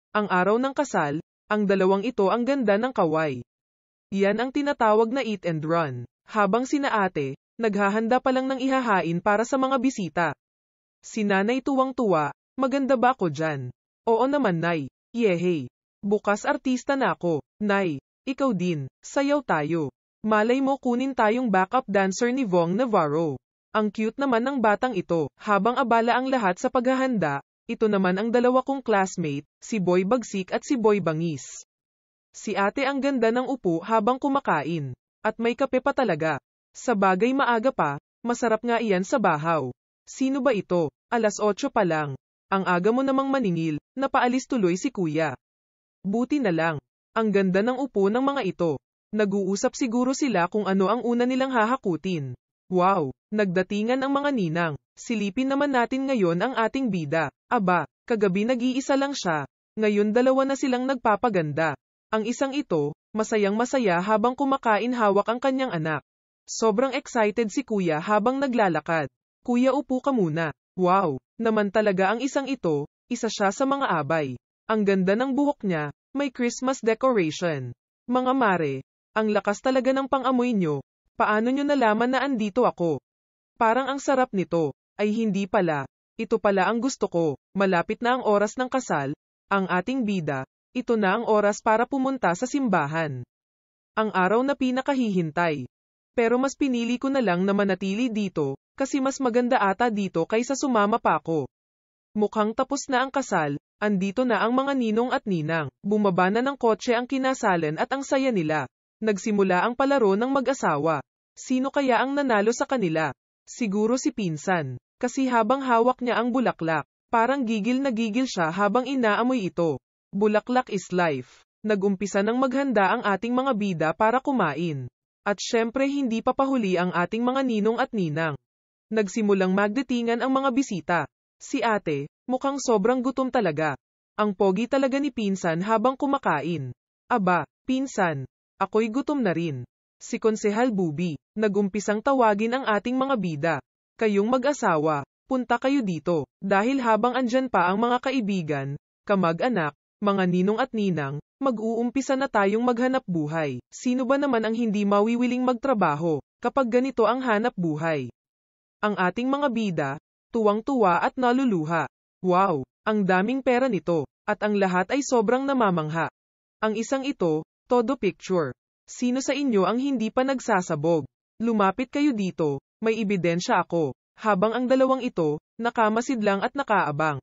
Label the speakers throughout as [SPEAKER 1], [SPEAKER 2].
[SPEAKER 1] Ang araw ng kasal, ang dalawang ito ang ganda ng kaway. Yan ang tinatawag na eat and run. Habang sina ate, naghahanda pa lang ng ihahain para sa mga bisita. Si nanay tuwang-tuwa, maganda ba ako dyan? Oo naman nay, yehey. Bukas artista na ako, nay, ikaw din, sayaw tayo. Malay mo kunin tayong backup dancer ni Vong Navarro. Ang cute naman ng batang ito, habang abala ang lahat sa paghahanda, ito naman ang dalawa kong classmate, si Boy Bagsik at si Boy Bangis. Si ate ang ganda ng upo habang kumakain. At may kape pa talaga. Sa bagay maaga pa, masarap nga iyan sa bahaw. Sino ba ito? 8:00 pa lang. Ang aga mo namang maningil, napaalis tuloy si kuya. Buti na lang. Ang ganda ng upo ng mga ito. Nag-uusap siguro sila kung ano ang una nilang hahakutin. Wow, nagdatingan ang mga ninang. Silipin naman natin ngayon ang ating bida. Aba, kagabi nag-iisa lang siya. Ngayon dalawa na silang nagpapaganda. Ang isang ito, masayang-masaya habang kumakain hawak ang kanyang anak. Sobrang excited si kuya habang naglalakad. Kuya upo ka muna. Wow, naman talaga ang isang ito, isa siya sa mga abay. Ang ganda ng buhok niya, may Christmas decoration. Mga mare, ang lakas talaga ng pang-amoy nyo. Paano nyo nalaman na andito ako? Parang ang sarap nito. Ay hindi pala. Ito pala ang gusto ko. Malapit na ang oras ng kasal. Ang ating bida. Ito na ang oras para pumunta sa simbahan. Ang araw na pinakahihintay. Pero mas pinili ko na lang na manatili dito, kasi mas maganda ata dito kaysa sumama pa ako. Mukhang tapos na ang kasal, andito na ang mga ninong at ninang. Bumaba na ng kotse ang kinasalan at ang saya nila. Nagsimula ang palaro ng mag-asawa. Sino kaya ang nanalo sa kanila? Siguro si pinsan. Kasi habang hawak niya ang bulaklak, parang gigil na gigil siya habang inaamoy ito. Bulaklak is life. Nagumpisa ng maghanda ang ating mga bida para kumain. At syempre hindi papahuli ang ating mga ninong at ninang. Nagsimulang magdatingan ang mga bisita. Si ate, mukhang sobrang gutom talaga. Ang pogi talaga ni pinsan habang kumakain. Aba, pinsan, ako'y gutom na rin. Si Konsehal Bubi, nagumpisang tawagin ang ating mga bida. Kayong mag-asawa, punta kayo dito, dahil habang andyan pa ang mga kaibigan, kamag-anak, mga ninong at ninang, mag-uumpisa na tayong maghanap buhay. Sino ba naman ang hindi mawiwiling magtrabaho, kapag ganito ang hanap buhay? Ang ating mga bida, tuwang-tuwa at naluluha. Wow, ang daming pera nito, at ang lahat ay sobrang namamangha. Ang isang ito, todo picture. Sino sa inyo ang hindi pa nagsasabog? Lumapit kayo dito, may ebidensya ako. Habang ang dalawang ito, nakamasid lang at nakaabang.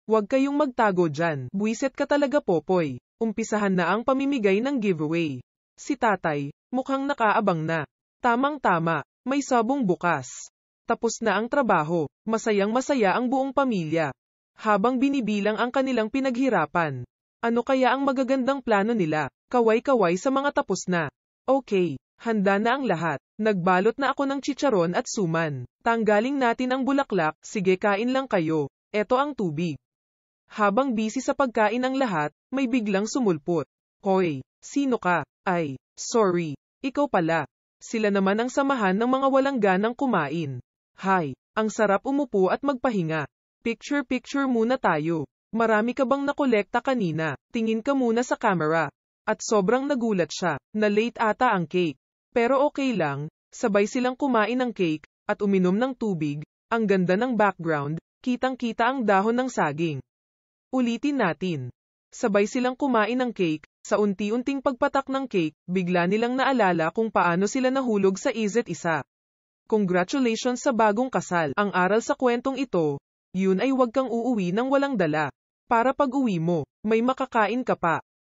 [SPEAKER 1] Huwag kayong magtago dyan. Buwiset ka talaga Popoy. Umpisahan na ang pamimigay ng giveaway. Si tatay, mukhang nakaabang na. Tamang-tama, may sabong bukas. Tapos na ang trabaho, masayang-masaya ang buong pamilya. Habang binibilang ang kanilang pinaghirapan. Ano kaya ang magagandang plano nila? Kaway-kaway sa mga tapos na. Okay, handa na ang lahat. Nagbalot na ako ng chicharon at suman. Tanggaling natin ang bulaklak, sige kain lang kayo. Eto ang tubig. Habang busy sa pagkain ang lahat, may biglang sumulpot. Hoy, sino ka? Ay, sorry, ikaw pala. Sila naman ang samahan ng mga walang ganang kumain. Hay, ang sarap umupo at magpahinga. Picture-picture muna tayo. Marami ka bang nakolekta kanina? Tingin ka muna sa camera. At sobrang nagulat siya, na late ata ang cake. Pero okay lang, sabay silang kumain ng cake, at uminom ng tubig. Ang ganda ng background, kitang-kita ang dahon ng saging. Ulitin natin. Sabay silang kumain ng cake, sa unti-unting pagpatak ng cake, bigla nilang naalala kung paano sila nahulog sa isa't isa. Congratulations sa bagong kasal. Ang aral sa kwentong ito, yun ay huwag kang uuwi ng walang dala. Para pag uwi mo, may makakain ka pa.